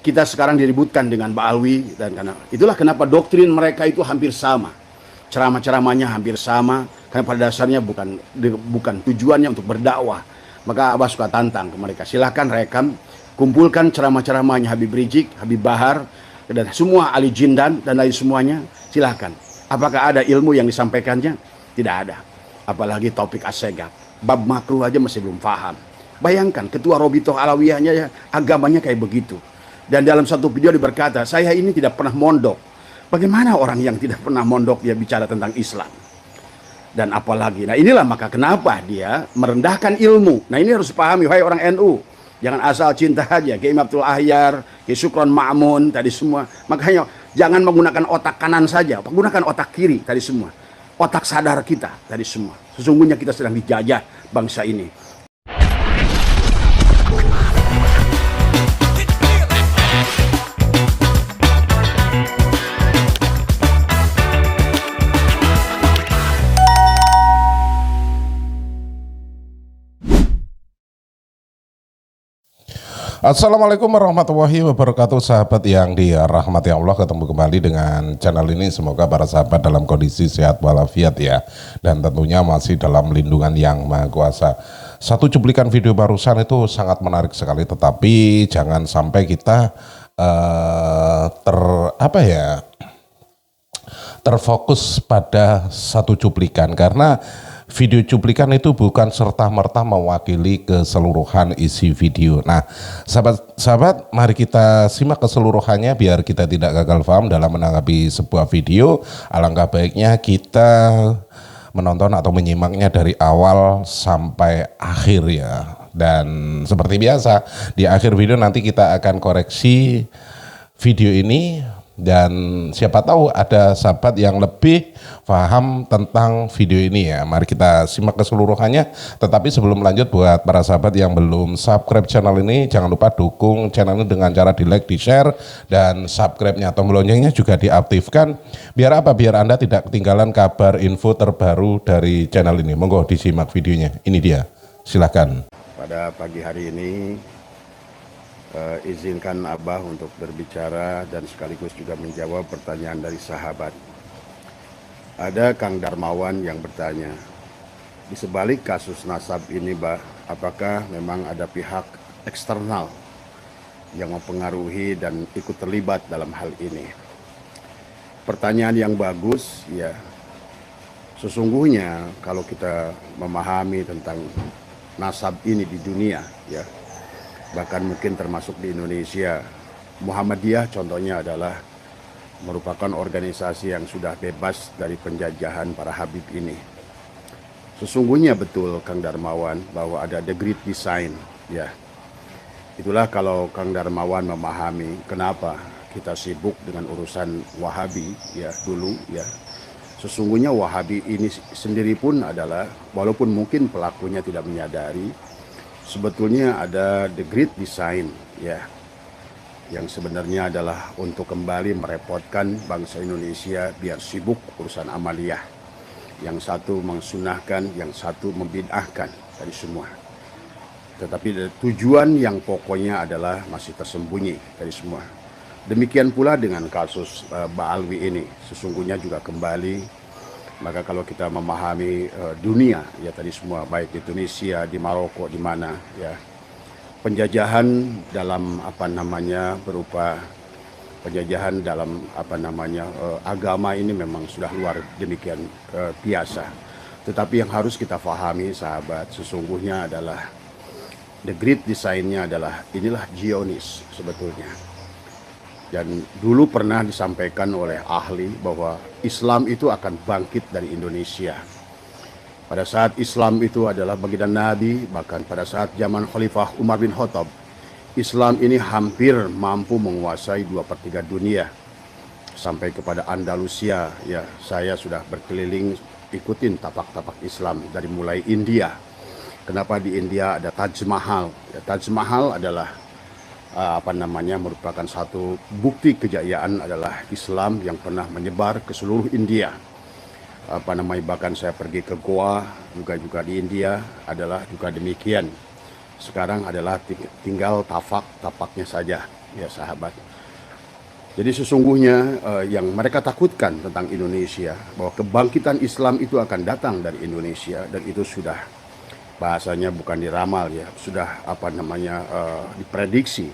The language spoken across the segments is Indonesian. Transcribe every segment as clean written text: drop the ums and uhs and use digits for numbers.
kita sekarang diributkan dengan Ba'alwi, dan karena itulah kenapa doktrin mereka itu hampir sama, ceramah-ceramahnya hampir sama, karena pada dasarnya bukan tujuannya untuk berdakwah. Maka Abah suka tantang ke mereka, silahkan rekam, kumpulkan ceramah-ceramahnya Habib Rizik, Habib Bahar, dan semua Ali Jindan dan lain semuanya, silahkan. Apakah ada ilmu yang disampaikannya? Tidak ada. Apalagi topik as-segaf, bab makruh aja masih belum paham. Bayangkan ketua Robitoh Alawiyahnya ya, agamanya kayak begitu. Dan dalam satu video dia berkata, saya ini tidak pernah mondok. Bagaimana orang yang tidak pernah mondok dia bicara tentang Islam? Dan apalagi, nah inilah maka kenapa dia merendahkan ilmu. Nah ini harus pahami, wahai orang NU. Jangan asal cinta aja, Kiai Abdul Ahyar, Kiai Sukron Ma'mun, tadi semua. Makanya jangan menggunakan otak kanan saja, gunakan otak kiri tadi semua. Otak sadar kita tadi semua. Sesungguhnya kita sedang dijajah bangsa ini. Assalamualaikum warahmatullahi wabarakatuh, sahabat yang dirahmati Allah. Ketemu kembali dengan channel ini, semoga para sahabat dalam kondisi sehat walafiat ya, dan tentunya masih dalam lindungan yang Maha Kuasa. Satu cuplikan video barusan itu sangat menarik sekali, tetapi jangan sampai kita terfokus pada satu cuplikan, karena video cuplikan itu bukan serta-merta mewakili keseluruhan isi video. Nah, sahabat-sahabat, mari kita simak keseluruhannya biar kita tidak gagal paham dalam menanggapi sebuah video. Alangkah baiknya kita menonton atau menyimaknya dari awal sampai akhir ya. Dan seperti biasa, di akhir video nanti kita akan koreksi video ini. Dan siapa tahu ada sahabat yang lebih paham tentang video ini ya. Mari kita simak keseluruhannya. Tetapi sebelum lanjut, buat para sahabat yang belum subscribe channel ini, jangan lupa dukung channel ini dengan cara di like, di share, dan subscribe-nya, tombol loncengnya juga diaktifkan. Biar apa? Biar Anda tidak ketinggalan kabar info terbaru dari channel ini. Monggo disimak videonya. Ini dia, silakan. Pada pagi hari ini izinkan Abah untuk berbicara dan sekaligus juga menjawab pertanyaan dari sahabat. Ada Kang Darmawan yang bertanya, di sebalik kasus nasab ini, Bah, apakah memang ada pihak eksternal yang mempengaruhi dan ikut terlibat dalam hal ini? Pertanyaan yang bagus ya. Sesungguhnya kalau kita memahami tentang nasab ini di dunia ya, bahkan mungkin termasuk di Indonesia, Muhammadiyah contohnya adalah merupakan organisasi yang sudah bebas dari penjajahan para Habib ini. Sesungguhnya betul Kang Darmawan bahwa ada the great design ya. Itulah kalau Kang Darmawan memahami kenapa kita sibuk dengan urusan Wahabi ya dulu ya. Sesungguhnya Wahabi ini sendiri pun adalah, walaupun mungkin pelakunya tidak menyadari, sebetulnya ada the great design ya, yang sebenarnya adalah untuk kembali merepotkan bangsa Indonesia biar sibuk urusan amaliyah. Yang satu mengsunahkan, yang satu membid'ahkan dari semua. Tetapi tujuan yang pokoknya adalah masih tersembunyi dari semua. Demikian pula dengan kasus Ba'alwi ini, sesungguhnya juga kembali. Maka kalau kita memahami dunia ya tadi semua, baik di Tunisia, di Maroko, di mana ya, penjajahan dalam berupa penjajahan dalam agama ini memang sudah luar demikian biasa. Tetapi yang harus kita pahami sahabat, sesungguhnya adalah the great design-nya adalah inilah Zionis sebetulnya. Dan dulu pernah disampaikan oleh ahli bahwa Islam itu akan bangkit dari Indonesia. Pada saat Islam itu adalah baginda Nabi, bahkan pada saat zaman Khalifah Umar bin Khattab, Islam ini hampir mampu menguasai 2/3 dunia. Sampai kepada Andalusia, ya saya sudah berkeliling ikutin tapak-tapak Islam dari mulai India. Kenapa di India ada Taj Mahal? Ya, Taj Mahal adalah merupakan satu bukti kejayaan adalah Islam yang pernah menyebar ke seluruh India. Bahkan saya pergi ke Goa juga di India adalah juga demikian. Sekarang adalah tinggal tapaknya saja ya sahabat. Jadi sesungguhnya yang mereka takutkan tentang Indonesia, bahwa kebangkitan Islam itu akan datang dari Indonesia, dan itu sudah bahasanya bukan diramal ya, sudah diprediksi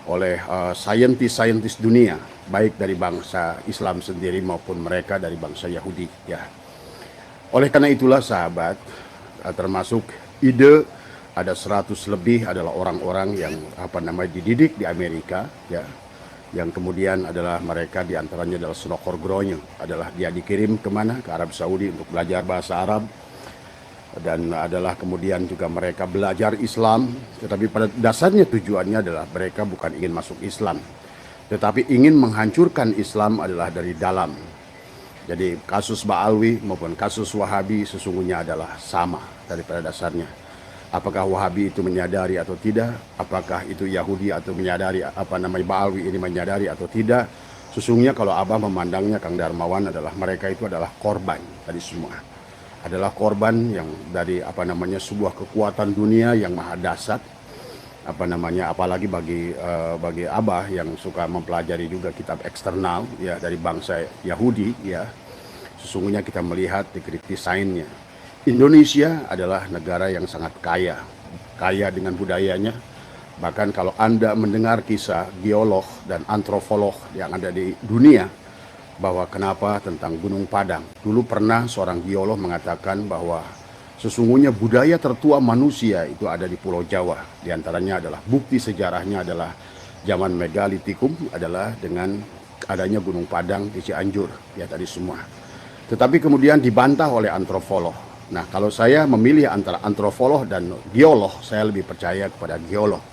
oleh saintis-saintis dunia, baik dari bangsa Islam sendiri maupun mereka dari bangsa Yahudi ya. Oleh karena itulah sahabat, termasuk ide ada 100 lebih adalah orang-orang yang dididik di Amerika ya, yang kemudian adalah mereka diantaranya adalah Snokor Gronyo, adalah dia dikirim kemana, ke Arab Saudi untuk belajar bahasa Arab, dan adalah kemudian juga mereka belajar Islam, tetapi pada dasarnya tujuannya adalah mereka bukan ingin masuk Islam, tetapi ingin menghancurkan Islam adalah dari dalam. Jadi kasus Ba'alwi maupun kasus Wahabi sesungguhnya adalah sama daripada dasarnya. Apakah Wahabi itu menyadari atau tidak, apakah itu Yahudi atau menyadari Ba'alwi ini menyadari atau tidak, sesungguhnya kalau Abah memandangnya Kang Darmawan adalah mereka itu adalah korban tadi semua. Adalah korban yang dari sebuah kekuatan dunia yang maha dahsyat, apalagi bagi Abah yang suka mempelajari juga kitab eksternal ya dari bangsa Yahudi ya. Sesungguhnya kita melihat di desainnya, Indonesia adalah negara yang sangat kaya dengan budayanya. Bahkan kalau Anda mendengar kisah geolog dan antropolog yang ada di dunia, bahwa kenapa tentang Gunung Padang. Dulu pernah seorang geolog mengatakan bahwa sesungguhnya budaya tertua manusia itu ada di Pulau Jawa. Di antaranya adalah bukti sejarahnya adalah zaman megalitikum adalah dengan adanya Gunung Padang di Cianjur ya tadi semua. Tetapi kemudian dibantah oleh antropolog. Nah, kalau saya memilih antara antropolog dan geolog, saya lebih percaya kepada geolog.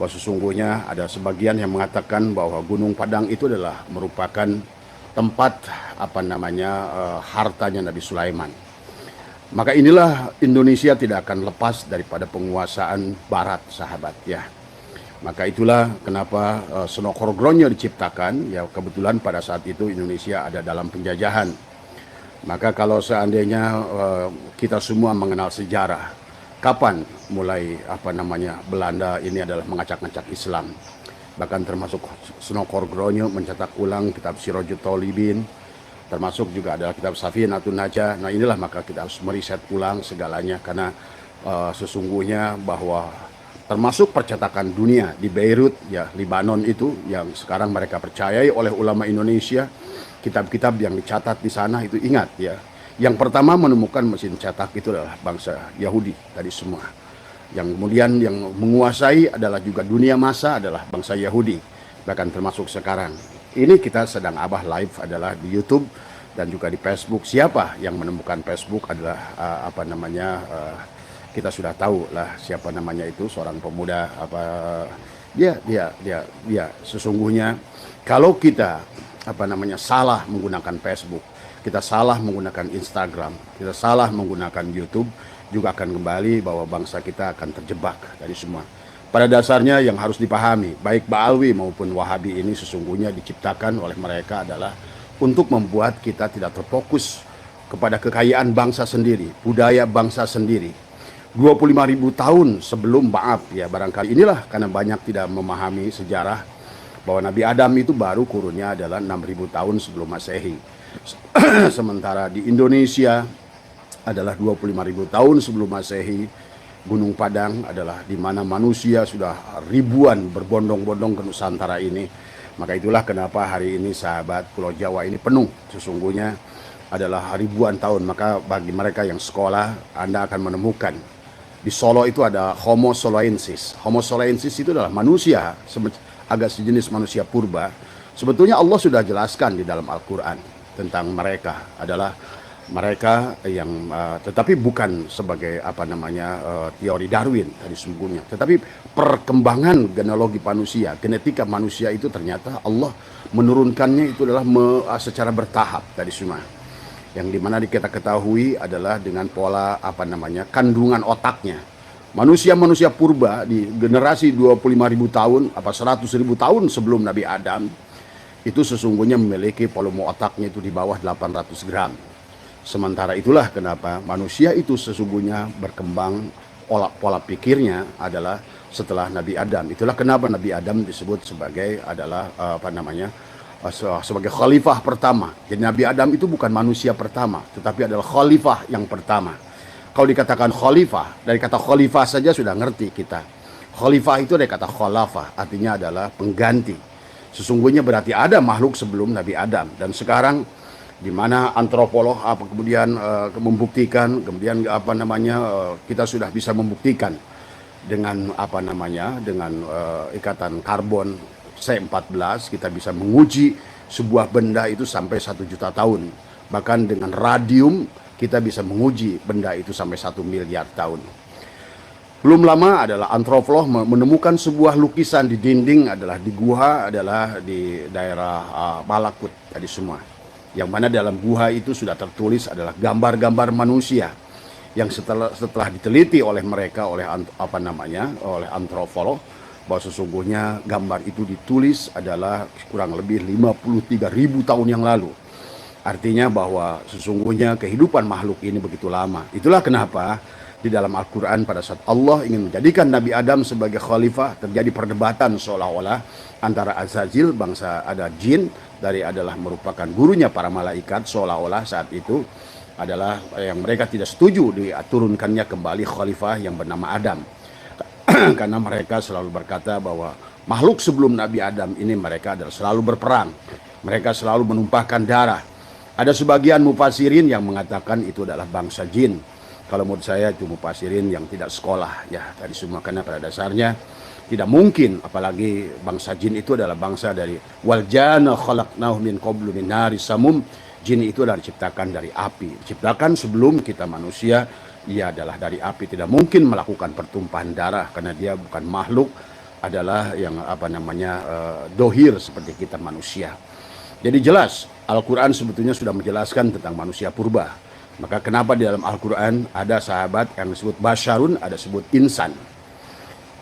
Bahwa sesungguhnya ada sebagian yang mengatakan bahwa Gunung Padang itu adalah merupakan tempat hartanya Nabi Sulaiman. Maka inilah Indonesia tidak akan lepas daripada penguasaan Barat, sahabat ya. Maka itulah kenapa Snokor Gronyo diciptakan ya, kebetulan pada saat itu Indonesia ada dalam penjajahan. Maka kalau seandainya kita semua mengenal sejarah, kapan mulai Belanda ini adalah mengacak-ngacak Islam. Bahkan termasuk Snokor Gronyo mencetak ulang kitab Sirajul Talibin, termasuk juga adalah kitab Safinatun Najah. Nah inilah maka kita harus meriset ulang segalanya, karena sesungguhnya bahwa termasuk percetakan dunia di Beirut ya, Libanon itu yang sekarang mereka percayai oleh ulama Indonesia, kitab-kitab yang dicatat di sana itu, ingat ya, yang pertama menemukan mesin cetak itu adalah bangsa Yahudi tadi semua. Yang kemudian yang menguasai adalah juga dunia massa adalah bangsa Yahudi, bahkan termasuk sekarang. Ini kita sedang Abah live adalah di YouTube dan juga di Facebook. Siapa yang menemukan Facebook adalah kita sudah tahu lah siapa namanya itu, seorang pemuda dia sesungguhnya kalau kita salah menggunakan Facebook, kita salah menggunakan Instagram, kita salah menggunakan YouTube, juga akan kembali bahwa bangsa kita akan terjebak dari semua. Pada dasarnya yang harus dipahami, baik Ba'alwi maupun Wahabi ini sesungguhnya diciptakan oleh mereka adalah untuk membuat kita tidak terfokus kepada kekayaan bangsa sendiri, budaya bangsa sendiri. 25.000 tahun sebelum barangkali inilah karena banyak tidak memahami sejarah bahwa Nabi Adam itu baru kurunnya adalah 6.000 tahun sebelum Masehi. Sementara di Indonesia adalah 25.000 tahun sebelum Masehi. Gunung Padang adalah di mana manusia sudah ribuan berbondong-bondong ke Nusantara ini. Maka itulah kenapa hari ini sahabat Pulau Jawa ini penuh. Sesungguhnya adalah ribuan tahun. Maka bagi mereka yang sekolah, Anda akan menemukan di Solo itu ada Homo soloensis. Homo soloensis itu adalah manusia, agak sejenis manusia purba. Sebetulnya Allah sudah jelaskan di dalam Al-Quran tentang mereka adalah mereka yang tetapi bukan sebagai teori Darwin tadi sesungguhnya, tetapi perkembangan genealogi manusia, genetika manusia itu ternyata Allah menurunkannya itu adalah secara bertahap tadi semua, yang dimana kita ketahui adalah dengan pola kandungan otaknya. Manusia purba di generasi 25.000 tahun 100.000 tahun sebelum Nabi Adam itu sesungguhnya memiliki volume otaknya itu di bawah 800 gram. Sementara itulah kenapa manusia itu sesungguhnya berkembang pola pikirnya adalah setelah Nabi Adam. Itulah kenapa Nabi Adam disebut sebagai adalah sebagai khalifah pertama. Jadi Nabi Adam itu bukan manusia pertama, tetapi adalah khalifah yang pertama. Kalau dikatakan khalifah, dari kata khalifah saja sudah ngerti kita. Khalifah itu dari kata khalafah, artinya adalah pengganti. Sesungguhnya berarti ada makhluk sebelum Nabi Adam, dan sekarang di mana antropolog kemudian membuktikan, kemudian kita sudah bisa membuktikan dengan dengan ikatan karbon C14 kita bisa menguji sebuah benda itu sampai 1 juta tahun. Bahkan dengan radium kita bisa menguji benda itu sampai 1 miliar tahun. Belum lama adalah antropolog menemukan sebuah lukisan di dinding adalah di gua, adalah di daerah Malakut tadi semua. Yang mana dalam gua itu sudah tertulis adalah gambar-gambar manusia yang setelah diteliti oleh mereka oleh antropolog, bahwa sesungguhnya gambar itu ditulis adalah kurang lebih 53.000 tahun yang lalu. Artinya bahwa sesungguhnya kehidupan makhluk ini begitu lama. Itulah kenapa di dalam Al-Quran pada saat Allah ingin menjadikan Nabi Adam sebagai khalifah, terjadi perdebatan seolah-olah antara Azazil, bangsa ada jin, adalah merupakan gurunya para malaikat, seolah-olah saat itu adalah yang mereka tidak setuju diturunkannya kembali khalifah yang bernama Adam. Karena mereka selalu berkata bahwa makhluk sebelum Nabi Adam ini mereka adalah selalu berperang, mereka selalu menumpahkan darah. Ada sebagian mufassirin yang mengatakan itu adalah bangsa jin. Kalau menurut saya itu mufassirin yang tidak sekolah ya tadi semua, karena pada dasarnya tidak mungkin, apalagi bangsa jin itu adalah bangsa dari wal janna khalaqnahu min qablu min nari samum. Jin itu adalah diciptakan dari api, diciptakan sebelum kita manusia. Ia adalah dari api, tidak mungkin melakukan pertumpahan darah karena dia bukan makhluk, adalah yang dohir seperti kita manusia. Jadi jelas Al-Quran sebetulnya sudah menjelaskan tentang manusia purba. Maka kenapa di dalam Al-Quran ada sahabat yang disebut basyarun, ada disebut insan.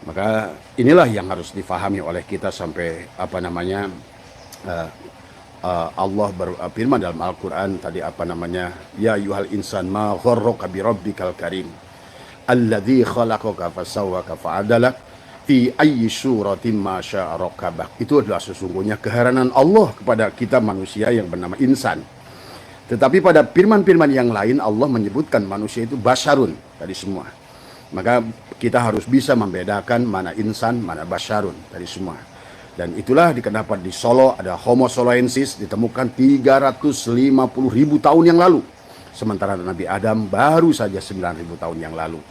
Maka inilah yang harus difahami oleh kita sampai Allah berfirman dalam Al-Quran tadi ya ayyuhal insan ma gharraka bi rabbikal karim alladzi khalaqaka fasawwaka fa'adalak fi ayyi suratin ma syaa rakabak. Itu adalah sesungguhnya keheranan Allah kepada kita manusia yang bernama insan. Tetapi pada firman-firman yang lain Allah menyebutkan manusia itu basyarun tadi semua. Maka kita harus bisa membedakan mana insan, mana basyarun tadi semua. Dan itulah kenapa di Solo ada Homo soloensis ditemukan 350.000 tahun yang lalu. Sementara Nabi Adam baru saja 9.000 tahun yang lalu.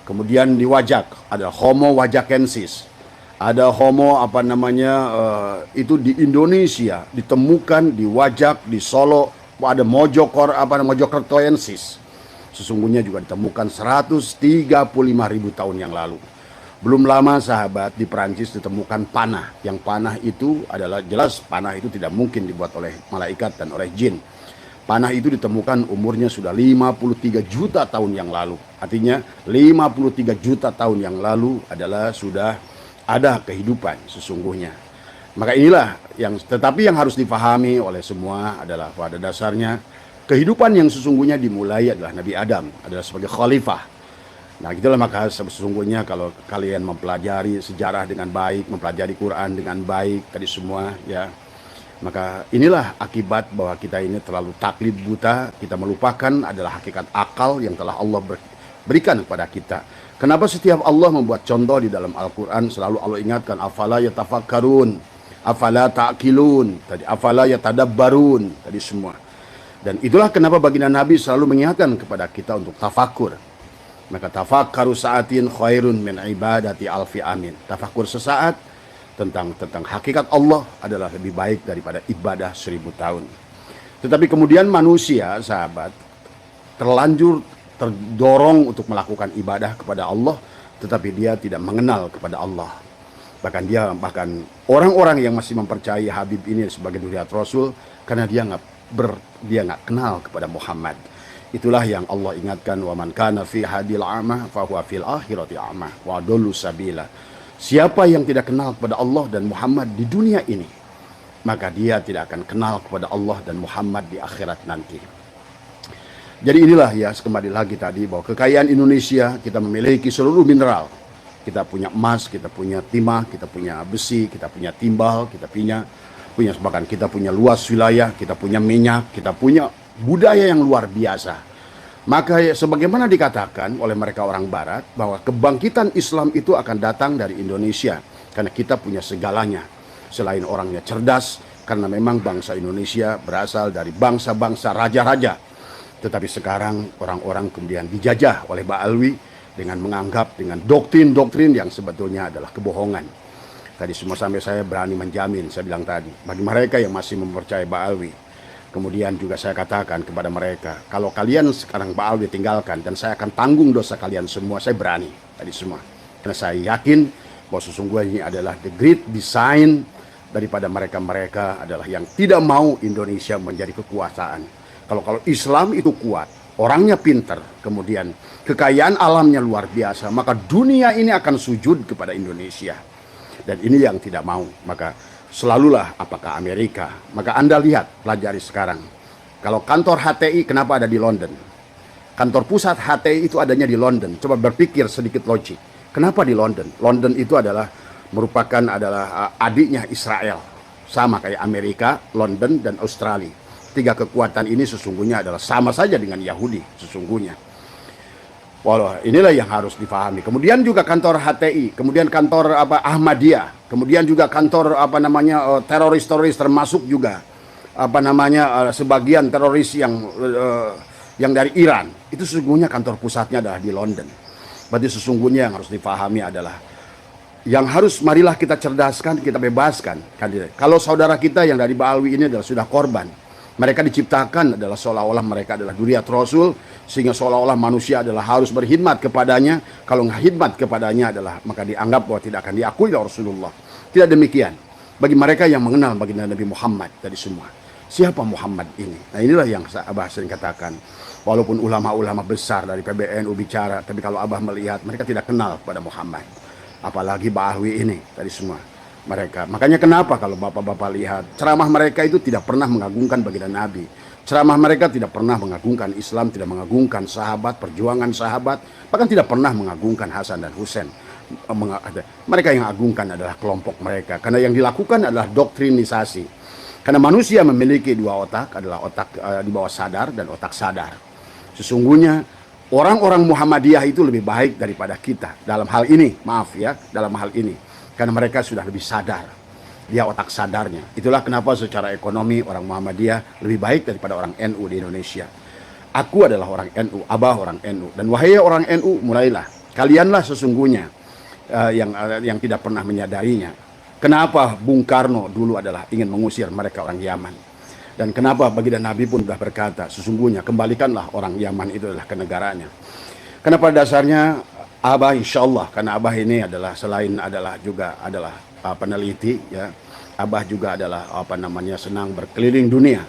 Kemudian di Wajak ada Homo wajakensis. Ada Homo itu di Indonesia ditemukan di Wajak, di Solo. Ada Mojokertoensis. Sesungguhnya juga ditemukan 135.000 tahun yang lalu. Belum lama sahabat di Perancis ditemukan panah. Yang panah itu adalah jelas panah itu tidak mungkin dibuat oleh malaikat dan oleh jin. Panah itu ditemukan umurnya sudah 53 juta tahun yang lalu. Artinya 53 juta tahun yang lalu adalah sudah ada kehidupan sesungguhnya. Maka inilah tetapi yang harus dipahami oleh semua adalah pada dasarnya kehidupan yang sesungguhnya dimulai adalah Nabi Adam, adalah sebagai khalifah. Nah gitulah, maka sesungguhnya kalau kalian mempelajari sejarah dengan baik, mempelajari Quran dengan baik tadi semua ya, maka inilah akibat bahwa kita ini terlalu taklid buta, kita melupakan adalah hakikat akal yang telah Allah berikan kepada kita. Kenapa setiap Allah membuat contoh di dalam Al-Quran selalu Allah ingatkan afala yatafakkarun, afala ta'qilun, tadi afala yatadabbarun tadi semua. Dan itulah kenapa baginda Nabi selalu mengingatkan kepada kita untuk tafakur. Maka tafakkaru sa'atin khairun min ibadati alfi amin. Tafakur sesaat tentang hakikat Allah adalah lebih baik daripada ibadah 1000 tahun. Tetapi kemudian manusia, sahabat, terdorong untuk melakukan ibadah kepada Allah, tetapi dia tidak mengenal kepada Allah. Bahkan orang-orang yang masih mempercayai Habib ini sebagai duriat Rasul karena dia nggak kenal kepada Muhammad. Itulah yang Allah ingatkan, wa man kana fi hadil a'ma fa huwa fil akhirati a'ma wa adallu sabila. Siapa yang tidak kenal kepada Allah dan Muhammad di dunia ini, maka dia tidak akan kenal kepada Allah dan Muhammad di akhirat nanti. Jadi inilah ya, kembali lagi tadi bahwa kekayaan Indonesia, kita memiliki seluruh mineral. Kita punya emas, kita punya timah, kita punya besi, kita punya timbal, kita punya bahkan kita punya luas wilayah, kita punya minyak, kita punya budaya yang luar biasa. Maka ya, sebagaimana dikatakan oleh mereka orang barat bahwa kebangkitan Islam itu akan datang dari Indonesia karena kita punya segalanya. Selain orangnya cerdas, karena memang bangsa Indonesia berasal dari bangsa-bangsa raja-raja. Tetapi sekarang orang-orang kemudian dijajah oleh Mbak Alwi dengan menganggap dengan doktrin-doktrin yang sebetulnya adalah kebohongan. Tadi semua sampai saya berani menjamin, saya bilang tadi, bagi mereka yang masih mempercayai Mbak Alwi. Kemudian juga saya katakan kepada mereka, kalau kalian sekarang Mbak Alwi tinggalkan dan saya akan tanggung dosa kalian semua, saya berani tadi semua. Karena saya yakin bahwa sesungguhnya ini adalah the great design daripada mereka-mereka adalah yang tidak mau Indonesia menjadi kekuasaan. Kalau Islam itu kuat, orangnya pintar, kemudian kekayaan alamnya luar biasa, maka dunia ini akan sujud kepada Indonesia. Dan ini yang tidak mau, maka selalulah apakah Amerika. Maka Anda lihat, pelajari sekarang. Kalau kantor HTI kenapa ada di London? Kantor pusat HTI itu adanya di London. Coba berpikir sedikit logik. Kenapa di London? London itu merupakan adiknya Israel. Sama kayak Amerika, London, dan Australia. Tiga kekuatan ini sesungguhnya adalah sama saja dengan Yahudi sesungguhnya. Walau inilah yang harus difahami. Kemudian juga kantor HTI, kemudian kantor Ahmadiyah, kemudian juga kantor teroris-teroris, termasuk juga sebagian teroris yang dari Iran. Itu sesungguhnya kantor pusatnya adalah di London. Berarti sesungguhnya yang harus difahami adalah yang harus marilah kita cerdaskan, kita bebaskan. Kalau saudara kita yang dari Baalwi ini adalah sudah korban. Mereka diciptakan adalah seolah-olah mereka adalah duriat Rasul, sehingga seolah-olah manusia adalah harus berkhidmat kepadanya. Kalau nggak khidmat kepadanya adalah maka dianggap bahwa tidak akan diakui oleh Rasulullah. Tidak demikian. Bagi mereka yang mengenal baginda Nabi Muhammad tadi semua. Siapa Muhammad ini? Nah inilah yang Abah sering katakan. Walaupun ulama-ulama besar dari PBNU bicara, tapi kalau Abah melihat mereka tidak kenal pada Muhammad. Apalagi Ba'ahwi ini tadi semua. Mereka. Makanya kenapa kalau bapak-bapak lihat ceramah mereka itu tidak pernah mengagungkan baginda Nabi. Ceramah mereka tidak pernah mengagungkan Islam, tidak mengagungkan sahabat, perjuangan sahabat, bahkan tidak pernah mengagungkan Hasan dan Husain. Mereka yang agungkan adalah kelompok mereka. Karena yang dilakukan adalah doktrinisasi. Karena manusia memiliki dua otak, adalah otak di bawah sadar dan otak sadar. Sesungguhnya orang-orang Muhammadiyah itu lebih baik daripada kita dalam hal ini, maaf ya, dalam hal ini. Karena mereka sudah lebih sadar. Dia otak sadarnya. Itulah kenapa secara ekonomi orang Muhammadiyah lebih baik daripada orang NU di Indonesia. Aku adalah orang NU, Abah orang NU. Dan wahai orang NU, mulailah. Kalianlah sesungguhnya yang tidak pernah menyadarinya. Kenapa Bung Karno dulu adalah ingin mengusir mereka orang Yaman. Dan kenapa baginda Nabi pun sudah berkata, sesungguhnya kembalikanlah orang Yaman itu adalah ke negaranya. Karena pada dasarnya Abah insya Allah, karena Abah ini adalah selain juga adalah peneliti ya, Abah juga adalah senang berkeliling dunia.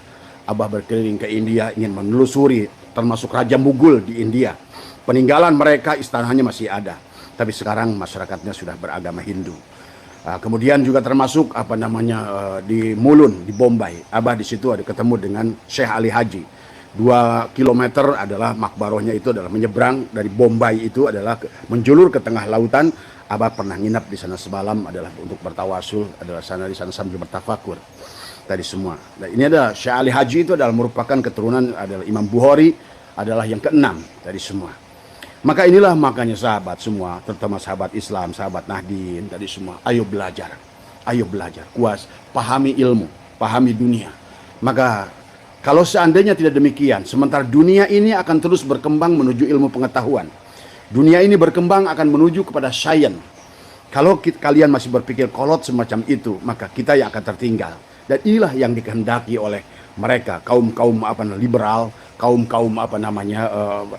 Abah berkeliling ke India, ingin menelusuri termasuk Raja Mughul di India. Peninggalan mereka istananya masih ada, tapi sekarang masyarakatnya sudah beragama Hindu. Kemudian juga termasuk di Mulun di Bombay. Abah di situ ada ketemu dengan Syekh Ali Haji. 2 kilometer adalah makbarohnya, itu adalah menyeberang dari Bombay, itu adalah menjulur ke tengah lautan. Abah pernah nginap di sana semalam adalah untuk bertawasul, adalah di sana sambil bertafakur tadi semua. Nah, ini adalah Syekh Ali Haji, itu adalah merupakan keturunan adalah Imam Bukhari, adalah yang ke-6 tadi semua. Maka inilah makanya sahabat semua, terutama sahabat Islam, sahabat Nahdien tadi semua, ayo belajar, kuas, pahami ilmu, pahami dunia. Maka kalau seandainya tidak demikian, sementara dunia ini akan terus berkembang menuju ilmu pengetahuan. Dunia ini berkembang akan menuju kepada sains. Kalau kalian masih berpikir kolot semacam itu, maka kita yang akan tertinggal. Dan inilah yang dikehendaki oleh mereka, kaum-kaum liberal, kaum-kaum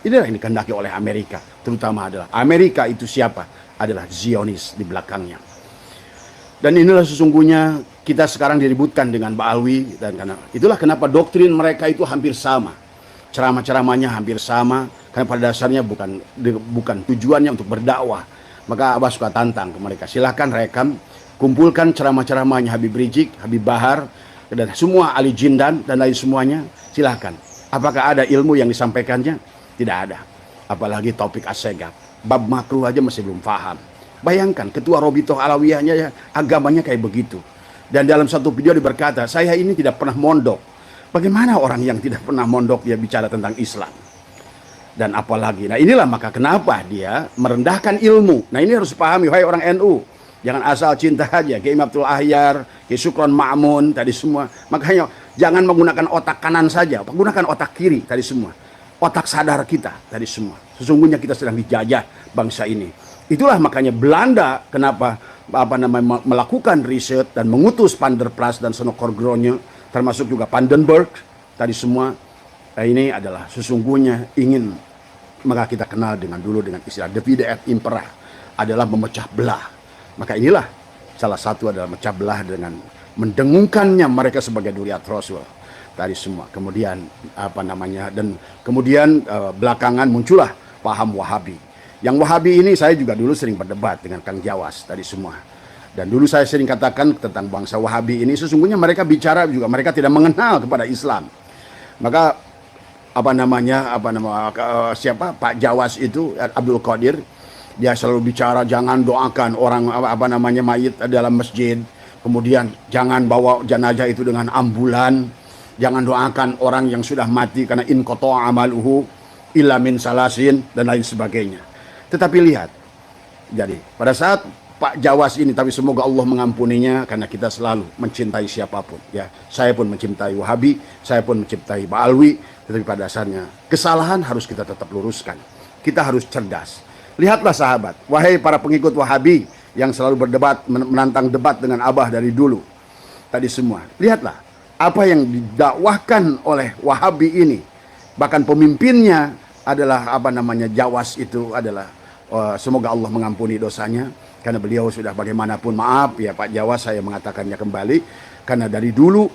inilah yang dikehendaki oleh Amerika. Terutama adalah Amerika itu siapa? Adalah Zionis di belakangnya. Dan inilah sesungguhnya kita sekarang diributkan dengan Ba'alwi, dan karena itulah kenapa doktrin mereka itu hampir sama. Ceramah-ceramahnya hampir sama, karena pada dasarnya bukan tujuannya untuk berdakwah. Maka Abah suka tantang ke mereka, silahkan rekam, kumpulkan ceramah-ceramahnya Habib Rizik, Habib Bahar, dan semua Ali Jindan dan lain semuanya, silahkan. Apakah ada ilmu yang disampaikannya? Tidak ada. Apalagi topik as-segaf. Bab makruh aja masih belum paham. Bayangkan ketua Robitoh Alawiyahnya ya, agamanya kayak begitu. Dan dalam satu video dia berkata, saya ini tidak pernah mondok. Bagaimana orang yang tidak pernah mondok dia bicara tentang Islam? Dan apalagi, nah inilah maka kenapa dia merendahkan ilmu. Nah ini harus pahami, wahai orang NU. Jangan asal cinta aja, Kiai Abdul Ahyar, Kiai Sukron Ma'mun, tadi semua. Makanya jangan menggunakan otak kanan saja, gunakan otak kiri tadi semua. Otak sadar kita tadi semua. Sesungguhnya kita sedang dijajah bangsa ini. Itulah makanya Belanda kenapa melakukan riset dan mengutus Van der Plas dan Senokorgronya, termasuk juga Vandenberg tadi semua. Nah, ini adalah sesungguhnya ingin, maka kita kenal dengan istilah divide et impera, adalah memecah belah. Maka inilah salah satu adalah memecah belah dengan mendengungkannya mereka sebagai Duriat Rasul tadi semua. Kemudian dan kemudian belakangan muncullah paham Wahabi. Yang Wahabi ini saya juga dulu sering berdebat dengan Kang Jawas tadi semua. Dan dulu saya sering katakan tentang bangsa Wahabi ini, sesungguhnya mereka bicara juga mereka tidak mengenal kepada Islam. Maka Pak Jawas itu Abdul Qadir, dia selalu bicara jangan doakan orang mayit dalam masjid, kemudian jangan bawa jenazah itu dengan ambulan, jangan doakan orang yang sudah mati karena in qata'a amaluhu illa min salasin dan lain sebagainya. Tetapi lihat, jadi pada saat Pak Jawas ini, tapi semoga Allah mengampuninya karena kita selalu mencintai siapapun. Ya, saya pun mencintai Wahabi, saya pun mencintai Ba'alwi, tetapi pada dasarnya kesalahan harus kita tetap luruskan. Kita harus cerdas. Lihatlah sahabat, wahai para pengikut Wahabi yang selalu berdebat, menantang debat dengan Abah dari dulu. Tadi semua, lihatlah apa yang didakwahkan oleh Wahabi ini. Bahkan pemimpinnya adalah Jawas itu adalah semoga Allah mengampuni dosanya karena beliau sudah bagaimanapun, maaf ya Pak Jawas, saya mengatakannya kembali karena dari dulu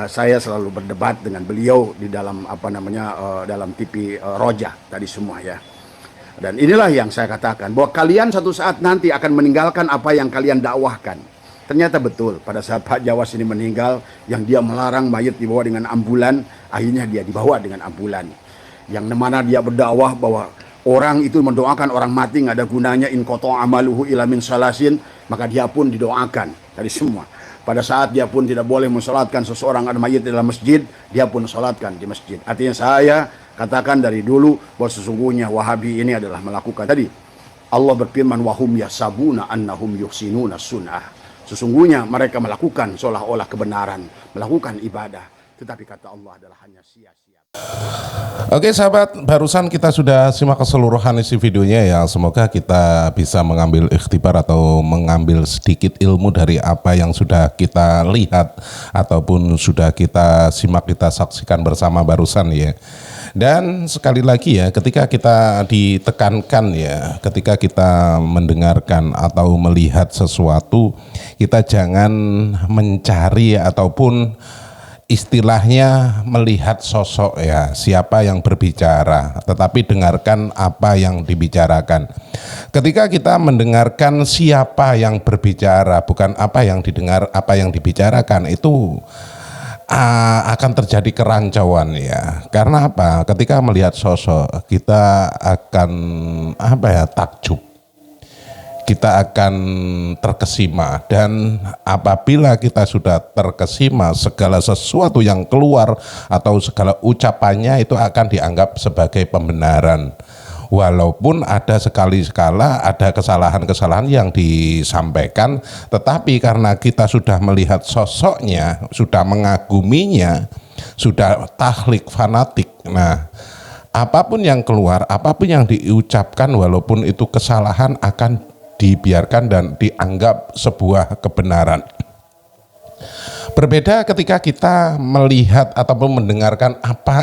saya selalu berdebat dengan beliau di dalam dalam TV Roja tadi semua ya. Dan inilah yang saya katakan bahwa kalian satu saat nanti akan meninggalkan apa yang kalian dakwahkan. Ternyata betul pada saat Pak Jawas ini meninggal, yang dia melarang mayat dibawa dengan ambulan, akhirnya dia dibawa dengan ambulan. Yang mana dia berdakwah bahwa orang itu mendoakan orang mati nggak ada gunanya, in qata'a amaluhu illa min salasin, maka dia pun didoakan dari semua. Pada saat dia pun tidak boleh mensolatkan seseorang ada mayit dalam masjid, dia pun solatkan di masjid. Artinya saya katakan dari dulu bahwa sesungguhnya Wahabi ini adalah melakukan tadi. Allah berfirman wahum yasabuna annahum yuhsinuna sunnah. Sesungguhnya mereka melakukan seolah-olah kebenaran, melakukan ibadah, tetapi kata Allah adalah hanya sia-sia. Oke sahabat, barusan kita sudah simak keseluruhan isi videonya ya. Semoga kita bisa mengambil ikhtibar atau mengambil sedikit ilmu dari apa yang sudah kita lihat ataupun sudah kita simak, kita saksikan bersama barusan ya. Dan sekali lagi ya, ketika kita ditekankan ya, ketika kita mendengarkan atau melihat sesuatu, kita jangan mencari ataupun istilahnya melihat sosok ya, siapa yang berbicara, tetapi dengarkan apa yang dibicarakan. Ketika kita mendengarkan siapa yang berbicara, bukan apa yang didengar, apa yang dibicarakan, itu akan terjadi kerancauan ya. Karena apa? Ketika melihat sosok, kita akan takjub. Kita akan terkesima, dan apabila kita sudah terkesima, segala sesuatu yang keluar atau segala ucapannya itu akan dianggap sebagai pembenaran. Walaupun ada sekali-sekala ada kesalahan-kesalahan yang disampaikan, tetapi karena kita sudah melihat sosoknya, sudah mengaguminya, sudah tahlik fanatik, nah apapun yang keluar, apapun yang diucapkan walaupun itu kesalahan akan dibiarkan dan dianggap sebuah kebenaran. Berbeda ketika kita melihat ataupun mendengarkan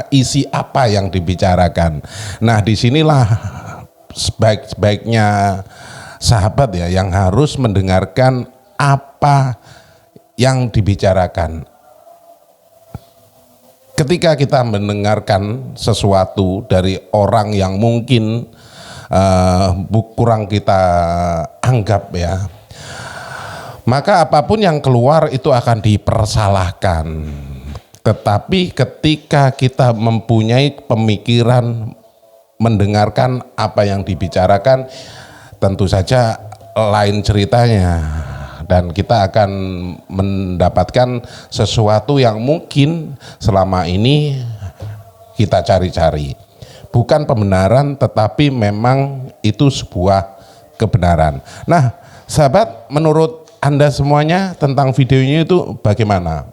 isi apa yang dibicarakan. Nah, disinilah sebaik-baiknya sahabat ya, yang harus mendengarkan apa yang dibicarakan. Ketika kita mendengarkan sesuatu dari orang yang mungkin kurang kita anggap ya, maka apapun yang keluar itu akan dipersalahkan. Tetapi ketika kita mempunyai pemikiran mendengarkan apa yang dibicarakan, tentu saja lain ceritanya, dan kita akan mendapatkan sesuatu yang mungkin selama ini kita cari-cari. Bukan pembenaran, tetapi memang itu sebuah kebenaran. Nah, sahabat, menurut Anda semuanya tentang videonya itu bagaimana?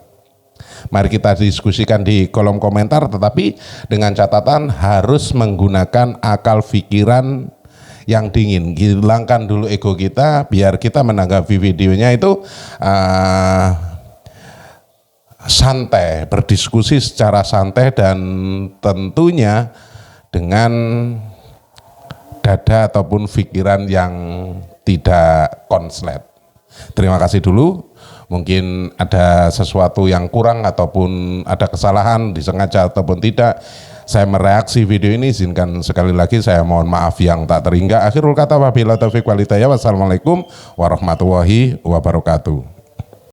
Mari kita diskusikan di kolom komentar, tetapi dengan catatan harus menggunakan akal pikiran yang dingin. Hilangkan dulu ego kita, biar kita menanggapi videonya itu santai, berdiskusi secara santai, dan tentunya dengan dada ataupun pikiran yang tidak konslet. Terima kasih dulu. Mungkin ada sesuatu yang kurang ataupun ada kesalahan, disengaja ataupun tidak, saya mereaksi video ini, izinkan sekali lagi saya mohon maaf yang tak terhingga. Akhirul kata, wabillahi taufiq wal hidayah. Wassalamualaikum warahmatullahi wabarakatuh.